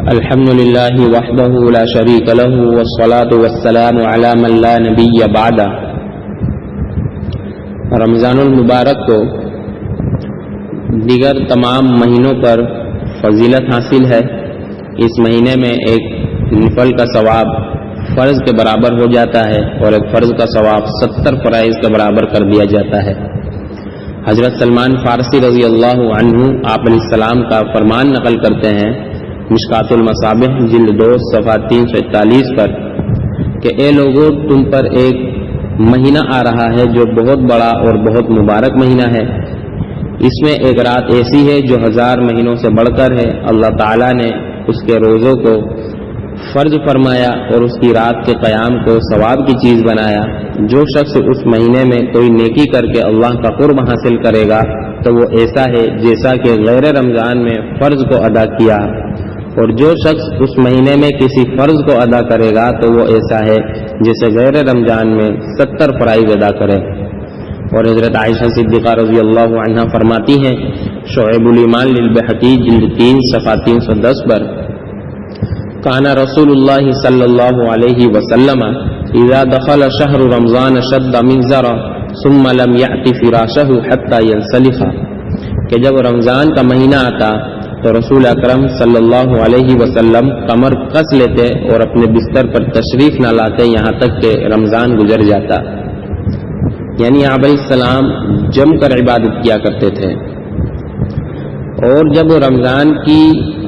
الحمد للہ وحدہ لا شریک لہ والصلاة والسلام علی من لا نبی بعدہ۔ رمضان المبارک کو دیگر تمام مہینوں پر فضیلت حاصل ہے۔ اس مہینے میں ایک نفل کا ثواب فرض کے برابر ہو جاتا ہے اور ایک فرض کا ثواب 70 فرائض کے برابر کر دیا جاتا ہے۔ حضرت سلمان فارسی رضی اللہ عنہ آپ علیہ السلام کا فرمان نقل کرتے ہیں مشکات المصابیح جلد 2 صفحہ 341 پر کہ اے لوگو، تم پر ایک مہینہ آ رہا ہے جو بہت بڑا اور بہت مبارک مہینہ ہے۔ اس میں ایک رات ایسی ہے جو 1000 مہینوں سے بڑھ کر ہے۔ اللہ تعالیٰ نے اس کے روزوں کو فرض فرمایا اور اس کی رات کے قیام کو ثواب کی چیز بنایا۔ جو شخص اس مہینے میں کوئی نیکی کر کے اللہ کا قرب حاصل کرے گا تو وہ ایسا ہے جیسا کہ غیر رمضان میں فرض کو ادا کیا، اور جو شخص اس مہینے میں کسی فرض کو ادا کرے گا تو وہ ایسا ہے جیسے غیر رمضان میں 70 فرائض ادا کرے۔ اور حضرت عائشہ صدیقہ رضی اللہ عنہا فرماتی ہیں شعیب الایمان للبیہقی جلد 3 صفحہ 310 پر کان رسول اللہ صلی اللہ علیہ وسلم اذا دخل شہر رمضان شد مئزرا ثم لم یأت فراشہ حتی ینسلخ، کہ جب رمضان کا مہینہ آتا تو رسول اکرم صلی اللہ علیہ وسلم کمر کس لیتے اور اپنے بستر پر تشریف نہ لاتے یہاں تک کہ رمضان گزر جاتا۔ یعنی آپ علیہ السلام جم کر عبادت کیا کرتے تھے۔ اور جب رمضان کی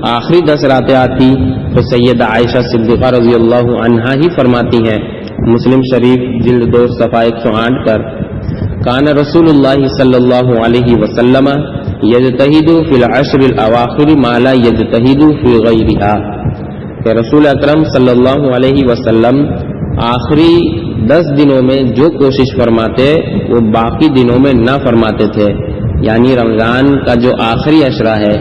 آخری 10 راتیں آتی تو سیدہ عائشہ صدیقہ رضی اللہ عنہا ہی فرماتی ہیں مسلم شریف جلد 2 صفحہ 108 پر کان رسول اللہ صلی اللہ علیہ وسلم یجتہد فی العشر الاواخر ما لا یجتہد فی غیرہا، کہ رسول اکرم صلی اللہ علیہ وسلم آخری 10 دنوں میں جو کوشش فرماتے وہ باقی دنوں میں نہ فرماتے تھے۔ یعنی رمضان کا جو آخری عشرہ ہے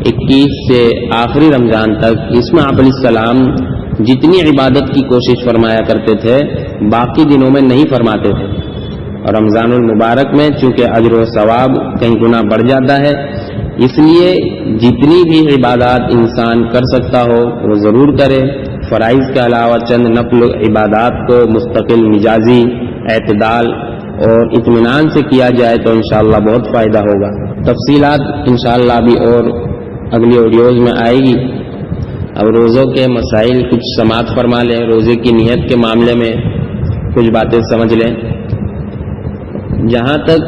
21 سے آخری رمضان تک، اس میں آپ علیہ السلام جتنی عبادت کی کوشش فرمایا کرتے تھے باقی دنوں میں نہیں فرماتے تھے۔ اور رمضان المبارک میں چونکہ اجر و ثواب کئی گنا بڑھ جاتا ہے، اس لیے جتنی بھی عبادات انسان کر سکتا ہو وہ ضرور کرے۔ فرائض کے علاوہ چند نفل عبادات کو مستقل مزاجی اعتدال اور اطمینان سے کیا جائے تو انشاءاللہ بہت فائدہ ہوگا۔ تفصیلات انشاءاللہ ابھی اور اگلی ویڈیوز میں آئے گی۔ اب روزوں کے مسائل کچھ سماعت فرما لیں۔ روزے کی نیت کے معاملے میں کچھ باتیں سمجھ لیں۔ جہاں تک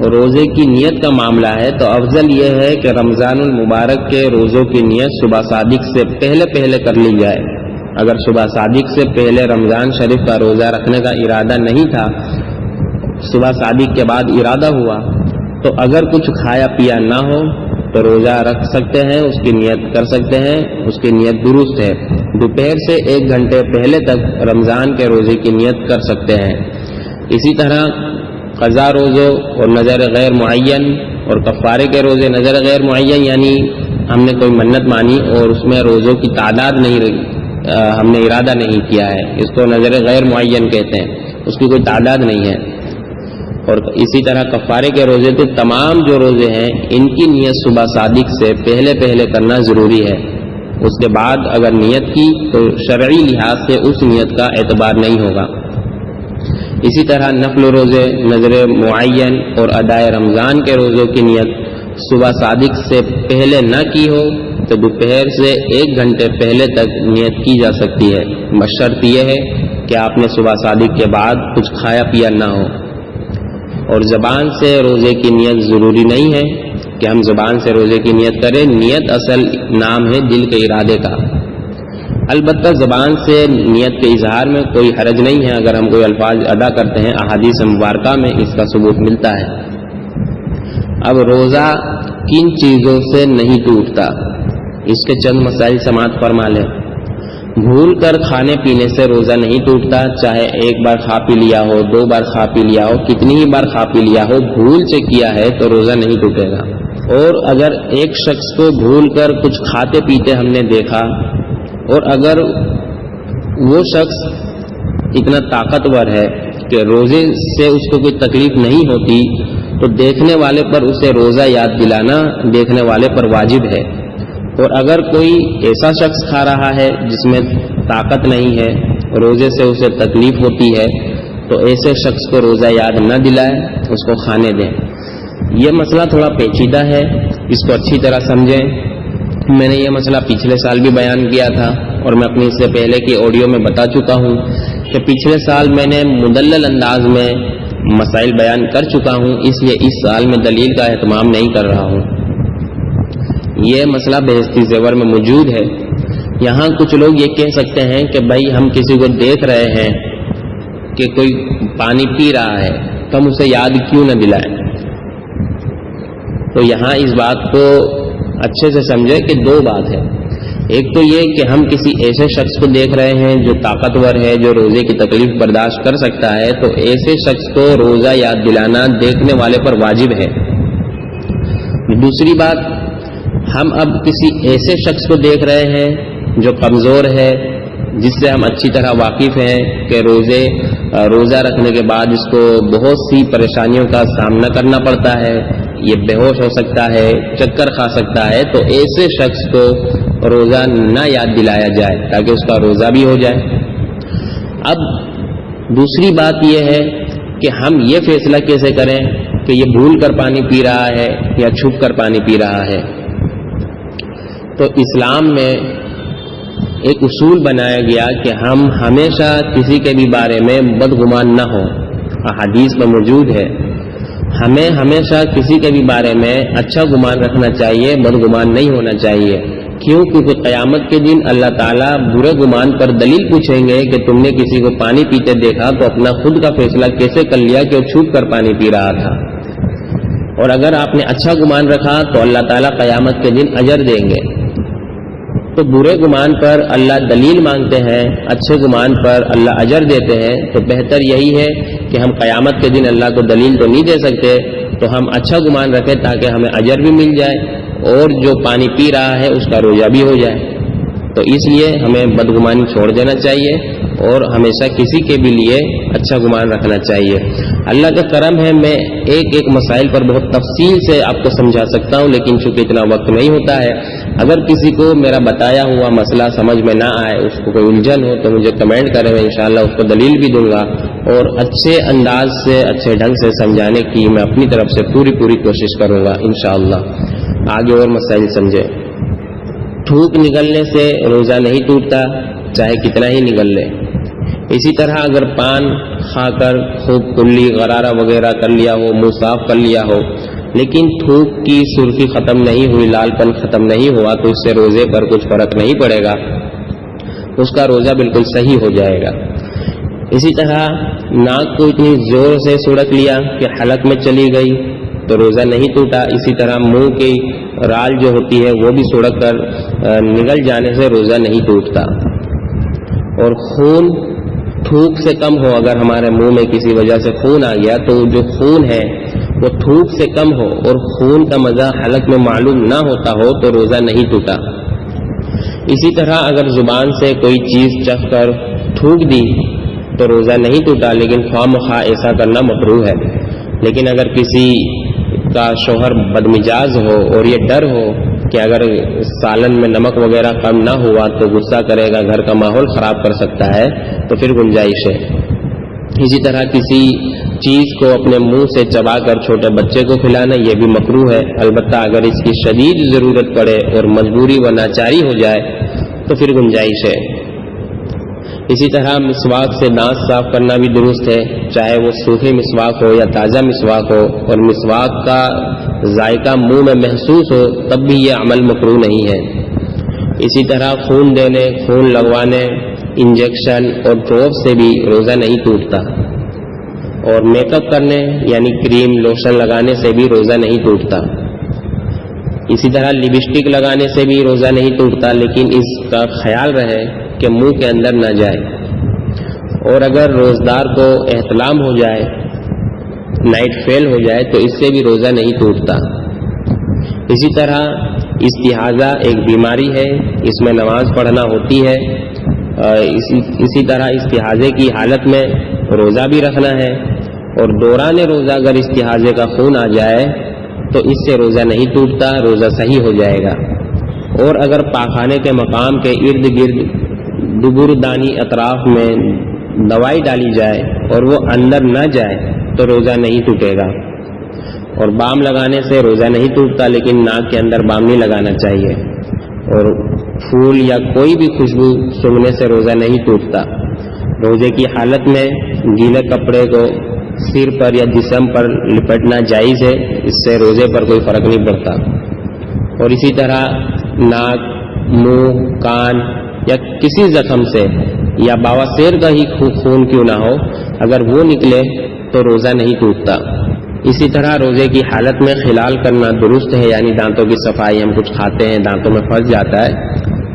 روزے کی نیت کا معاملہ ہے تو افضل یہ ہے کہ رمضان المبارک کے روزوں کی نیت صبح صادق سے پہلے کر لی جائے۔ اگر صبح صادق سے پہلے رمضان شریف کا روزہ رکھنے کا ارادہ نہیں تھا، صبح صادق کے بعد ارادہ ہوا، تو اگر کچھ کھایا پیا نہ ہو تو روزہ رکھ سکتے ہیں، اس کی نیت کر سکتے ہیں، اس کی نیت درست ہے۔ دوپہر سے 1 گھنٹے پہلے تک رمضان کے روزے کی نیت کر سکتے ہیں۔ اسی طرح قضا روزوں اور نظر غیر معین اور کفارے کے روزے نظر غیر معین، یعنی ہم نے کوئی منت مانی اور اس میں روزوں کی تعداد نہیں رہی، ہم نے ارادہ نہیں کیا ہے، اس کو نظر غیر معین کہتے ہیں، اس کی کوئی تعداد نہیں ہے۔ اور اسی طرح کفارے کے روزے تو تمام جو روزے ہیں ان کی نیت صبح صادق سے پہلے کرنا ضروری ہے۔ اس کے بعد اگر نیت کی تو شرعی لحاظ سے اس نیت کا اعتبار نہیں ہوگا۔ اسی طرح نفل روزے نظر معین اور ادائے رمضان کے روزوں کی نیت صبح صادق سے پہلے نہ کی ہو تو دوپہر سے 1 گھنٹے پہلے تک نیت کی جا سکتی ہے۔ بشرط یہ ہے کہ آپ نے صبح صادق کے بعد کچھ کھایا پیا نہ ہو۔ اور زبان سے روزے کی نیت ضروری نہیں ہے کہ ہم زبان سے روزے کی نیت کریں۔ نیت اصل نام ہے دل کے ارادے کا۔ البتہ زبان سے نیت کے اظہار میں کوئی حرج نہیں ہے اگر ہم کوئی الفاظ ادا کرتے ہیں، احادیث مبارکہ میں اس کا ثبوت ملتا ہے۔ اب روزہ کن چیزوں سے نہیں ٹوٹتا، اس کے چند مسائل سماعت فرما لیں۔ بھول کر کھانے پینے سے روزہ نہیں ٹوٹتا، چاہے 1 بار کھا پی لیا ہو، 2 بار کھا پی لیا ہو، کتنی ہی بار کھا پی لیا ہو، بھول سے کیا ہے تو روزہ نہیں ٹوٹے گا۔ اور اگر ایک شخص کو بھول کر کچھ کھاتے پیتے ہم نے دیکھا اور اگر وہ شخص اتنا طاقتور ہے کہ روزے سے اس کو کوئی تکلیف نہیں ہوتی تو دیکھنے والے پر اسے روزہ یاد دلانا دیکھنے والے پر واجب ہے۔ اور اگر کوئی ایسا شخص کھا رہا ہے جس میں طاقت نہیں ہے، روزے سے اسے تکلیف ہوتی ہے، تو ایسے شخص کو روزہ یاد نہ دلائے، اس کو کھانے دیں۔ یہ مسئلہ تھوڑا پیچیدہ ہے، اس کو اچھی طرح سمجھیں۔ میں نے یہ مسئلہ پچھلے سال بھی بیان کیا تھا، اور میں اپنی اس سے پہلے کی آڈیو میں بتا چکا ہوں کہ پچھلے سال میں نے مدلل انداز میں مسائل بیان کر چکا ہوں، اس لیے اس سال میں دلیل کا اہتمام نہیں کر رہا ہوں۔ یہ مسئلہ بہشتی زیور میں موجود ہے۔ یہاں کچھ لوگ یہ کہہ سکتے ہیں کہ بھائی ہم کسی کو دیکھ رہے ہیں کہ کوئی پانی پی رہا ہے تو ہم اسے یاد کیوں نہ دلائیں۔ تو یہاں اس بات کو اچھے سے سمجھے کہ دو بات ہے۔ ایک تو یہ کہ ہم کسی ایسے شخص کو دیکھ رہے ہیں جو طاقتور ہے، جو روزے کی تکلیف برداشت کر سکتا ہے، تو ایسے شخص کو روزہ یاد دلانا دیکھنے والے پر واجب ہے۔ دوسری بات، ہم اب کسی ایسے شخص کو دیکھ رہے ہیں جو کمزور ہے، جس سے ہم اچھی طرح واقف ہیں کہ روزہ رکھنے کے بعد اس کو بہت سی پریشانیوں کا سامنا کرنا پڑتا ہے، یہ بے ہوش ہو سکتا ہے، چکر کھا سکتا ہے، تو ایسے شخص کو روزہ نہ یاد دلایا جائے تاکہ اس کا روزہ بھی ہو جائے۔ اب دوسری بات یہ ہے کہ ہم یہ فیصلہ کیسے کریں کہ یہ بھول کر پانی پی رہا ہے یا چھپ کر پانی پی رہا ہے۔ تو اسلام میں ایک اصول بنایا گیا کہ ہم ہمیشہ کسی کے بھی بارے میں بدگمان نہ ہوں، احادیث میں موجود ہے۔ ہمیں ہمیشہ کسی کے بھی بارے میں اچھا گمان رکھنا چاہیے، بدگمان نہیں ہونا چاہیے۔ کیوں؟ کیونکہ قیامت کے دن اللہ تعالیٰ برے گمان پر دلیل پوچھیں گے کہ تم نے کسی کو پانی پیتے دیکھا تو اپنا خود کا فیصلہ کیسے کر لیا کہ وہ چھپ کر پانی پی رہا تھا، اور اگر آپ نے اچھا گمان رکھا تو اللہ تعالیٰ قیامت کے دن اجر دیں گے۔ تو برے گمان پر اللہ دلیل مانگتے ہیں، اچھے گمان پر اللہ اجر دیتے ہیں، تو بہتر یہی ہے کہ ہم قیامت کے دن اللہ کو دلیل تو نہیں دے سکتے، تو ہم اچھا گمان رکھیں تاکہ ہمیں اجر بھی مل جائے اور جو پانی پی رہا ہے اس کا روزہ بھی ہو جائے۔ تو اس لیے ہمیں بدگمانی چھوڑ دینا چاہیے اور ہمیشہ کسی کے بھی لیے اچھا گمان رکھنا چاہیے۔ اللہ کا کرم ہے، میں ایک مسائل پر بہت تفصیل سے آپ کو سمجھا سکتا ہوں، لیکن چونکہ اتنا وقت نہیں ہوتا ہے، اگر کسی کو میرا بتایا ہوا مسئلہ سمجھ میں نہ آئے، اس کو کوئی الجھن ہو تو مجھے کمنٹ کرے، میں انشاءاللہ اس کو دلیل بھی دوں گا اور اچھے انداز سے اچھے ڈھنگ سے سمجھانے کی میں اپنی طرف سے پوری کوشش کروں گا انشاءاللہ۔ آگے اور مسائل سمجھے۔ تھوک نکلنے سے روزہ نہیں ٹوٹتا، چاہے کتنا ہی نکل لے۔ اسی طرح اگر پان کھا کر خوب کلی غرارہ وغیرہ کر لیا ہو، منہ صاف کر لیا ہو، لیکن تھوک کی سرخی ختم نہیں ہوئی، لال پن ختم نہیں ہوا، تو اس سے روزے پر کچھ فرق نہیں پڑے گا، اس کا روزہ بالکل صحیح ہو جائے گا۔ اسی طرح ناک کو اتنی زور سے سڑک لیا کہ حلق میں چلی گئی تو روزہ نہیں ٹوٹا۔ اسی طرح منہ کی رال جو ہوتی ہے وہ بھی سڑک کر نگل جانے سے روزہ نہیں ٹوٹتا۔ اور خون تھوک سے کم ہو، اگر ہمارے منہ میں کسی وجہ سے خون آ گیا تو جو خون ہے وہ تھوک سے کم ہو اور خون کا مزہ حلق میں معلوم نہ ہوتا ہو تو روزہ نہیں ٹوٹا۔ اسی طرح اگر زبان سے کوئی چیز چکھ کر تھوک دی تو روزہ نہیں ٹوٹا، لیکن خواہ مخواہ ایسا کرنا مکروہ ہے۔ لیکن اگر کسی کا شوہر بدمزاج ہو اور یہ ڈر ہو کہ اگر سالن میں نمک وغیرہ کم نہ ہوا تو غصہ کرے گا، گھر کا ماحول خراب کر سکتا ہے، تو پھر گنجائش ہے۔ اسی طرح کسی چیز کو اپنے منہ سے چبا کر چھوٹے بچے کو کھلانا یہ بھی مکروہ ہے، البتہ اگر اس کی شدید ضرورت پڑے اور مجبوری و ناچاری ہو جائے تو پھر گنجائش ہے۔ اسی طرح مسواک سے دانت صاف کرنا بھی درست ہے، چاہے وہ سوکھی مسواک ہو یا تازہ مسواک ہو، اور مسواک کا ذائقہ منہ میں محسوس ہو تب بھی یہ عمل مکروہ نہیں ہے۔ اسی طرح خون دینے، خون لگوانے، انجیکشن اور ڈراپ سے بھی روزہ نہیں ٹوٹتا، اور میک اپ کرنے یعنی کریم لوشن لگانے سے بھی روزہ نہیں ٹوٹتا۔ اسی طرح لپسٹک لگانے سے بھی روزہ نہیں ٹوٹتا، لیکن اس کا خیال رہے کہ منہ کے اندر نہ جائے۔ اور اگر روزدار کو احتلام ہو جائے، نائٹ فیل ہو جائے تو اس سے بھی روزہ نہیں ٹوٹتا۔ اسی طرح استحاضہ ایک بیماری ہے، اس میں نماز پڑھنا ہوتی ہے، اسی طرح استحاضے کی حالت میں روزہ بھی رکھنا ہے، اور دوران روزہ اگر استحاضے کا خون آ جائے تو اس سے روزہ نہیں ٹوٹتا، روزہ صحیح ہو جائے گا۔ اور اگر پاخانے کے مقام کے ارد گرد دبردانی اطراف میں دوائی ڈالی جائے اور وہ اندر نہ جائے تو روزہ نہیں ٹوٹے گا. اور بام لگانے سے روزہ نہیں ٹوٹتا، لیکن ناک کے اندر بام نہیں لگانا چاہیے. اور پھول یا کوئی بھی خوشبو سونگھنے سے روزہ نہیں ٹوٹتا. روزے کی حالت میں گیلے کپڑے کو سر پر یا جسم پر لپٹنا جائز ہے، اس سے روزے پر کوئی فرق نہیں پڑتا. اور اسی طرح ناک، منہ، کان یا کسی زخم سے یا بواسیر کا ہی خون کیوں نہ ہو، اگر وہ نکلے تو روزہ نہیں ٹوٹتا. اسی طرح روزے کی حالت میں خلال کرنا درست ہے، یعنی دانتوں کی صفائی. ہم کچھ کھاتے ہیں، دانتوں میں پھنس جاتا ہے،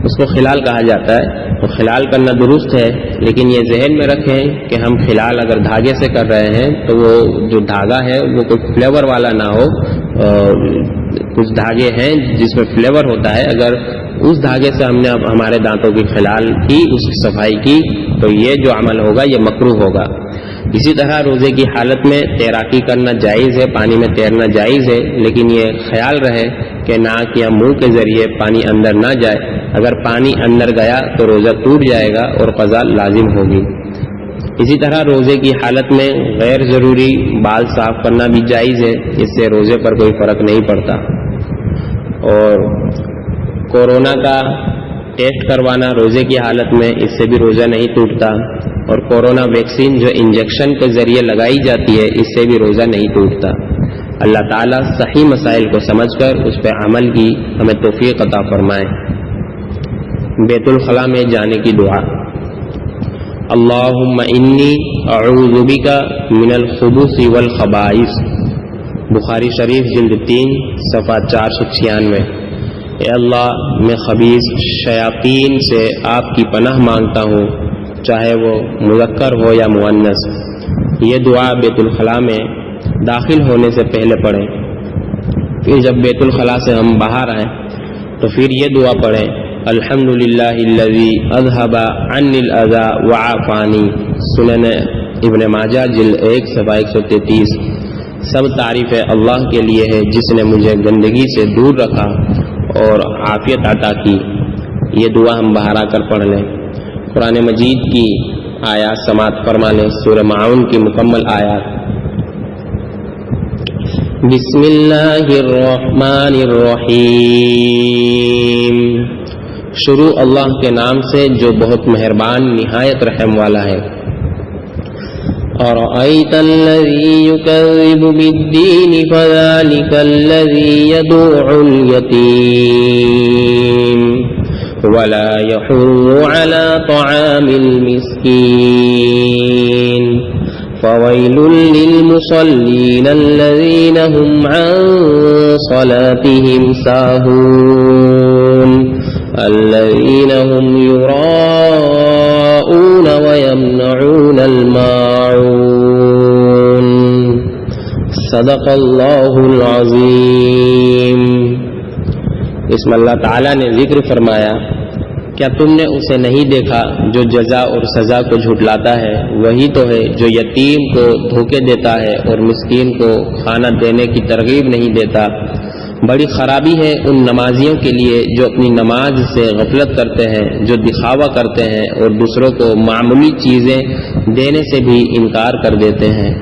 اس کو خلال کہا جاتا ہے. تو خلال کرنا درست ہے، لیکن یہ ذہن میں رکھیں کہ ہم خلال اگر دھاگے سے کر رہے ہیں تو وہ جو دھاگا ہے وہ کوئی فلیور والا نہ ہو. کچھ دھاگے ہیں جس میں فلیور ہوتا ہے، اگر اس دھاگے سے ہم نے ہمارے دانتوں کی خلال کی، اس کی صفائی کی، تو یہ جو عمل ہوگا یہ مکروہ ہوگا. اسی طرح روزے کی حالت میں تیراکی کرنا جائز ہے، پانی میں تیرنا جائز ہے، لیکن یہ خیال رہے کہ ناک یا منہ کے ذریعے پانی اندر نہ جائے. اگر پانی اندر گیا تو روزہ ٹوٹ جائے گا اور قضا لازم ہوگی. اسی طرح روزے کی حالت میں غیر ضروری بال صاف کرنا بھی جائز ہے، اس سے روزے پر کوئی فرق نہیں پڑتا. اور کورونا کا ٹیسٹ کروانا روزے کی حالت میں، اس سے بھی روزہ نہیں ٹوٹتا. اور کورونا ویکسین جو انجیکشن کے ذریعے لگائی جاتی ہے، اس سے بھی روزہ نہیں ٹوٹتا. اللہ تعالیٰ صحیح مسائل کو سمجھ کر اس پہ عمل کی ہمیں توفیق عطا فرمائے. بیت الخلاء میں جانے کی دعا. اللہم انی اعوذ بک من الخبث والخبائث. بخاری شریف جلد 3 صفحہ 496. اے اللہ، میں خبیث شیاطین سے آپ کی پناہ مانگتا ہوں، چاہے وہ مذکر ہو یا مؤنث. یہ دعا بیت الخلاء میں داخل ہونے سے پہلے پڑھیں. پھر جب بیت الخلاء سے ہم باہر آئیں تو پھر یہ دعا پڑھیں. الحمدللہ الذی اذھب عنی الاذی وعافانی. سنن ابن ماجہ جلد 1 صفحہ 133. سب تعریف اللہ کے لیے ہے جس نے مجھے گندگی سے دور رکھا اور عافیت عطا کی. یہ دعا ہم باہر آ کر پڑھ لیں. قرآن مجید کی آیات سماعت فرما لیں. سورہ معاون کی مکمل آیات. بسم اللہ الرحمن الرحیم. شروع اللہ کے نام سے جو بہت مہربان نہایت رحم والا ہے. أرأيت الذي يكذب بالدين فذلك الذي يدع اليتيم ولا يحض على طعام المسكين فويل للمصلين الذين هم عن صلاتهم ساهون الذين هم يراءون ويمنعون الماعون. صدق اللہ العظیم. اس میں اللہ تعالیٰ نے ذکر فرمایا، کیا تم نے اسے نہیں دیکھا جو جزا اور سزا کو جھٹلاتا ہے؟ وہی تو ہے جو یتیم کو دھوکے دیتا ہے اور مسکین کو کھانا دینے کی ترغیب نہیں دیتا. بڑی خرابی ہے ان نمازیوں کے لیے جو اپنی نماز سے غفلت کرتے ہیں، جو دکھاوا کرتے ہیں اور دوسروں کو معمولی چیزیں دینے سے بھی انکار کر دیتے ہیں.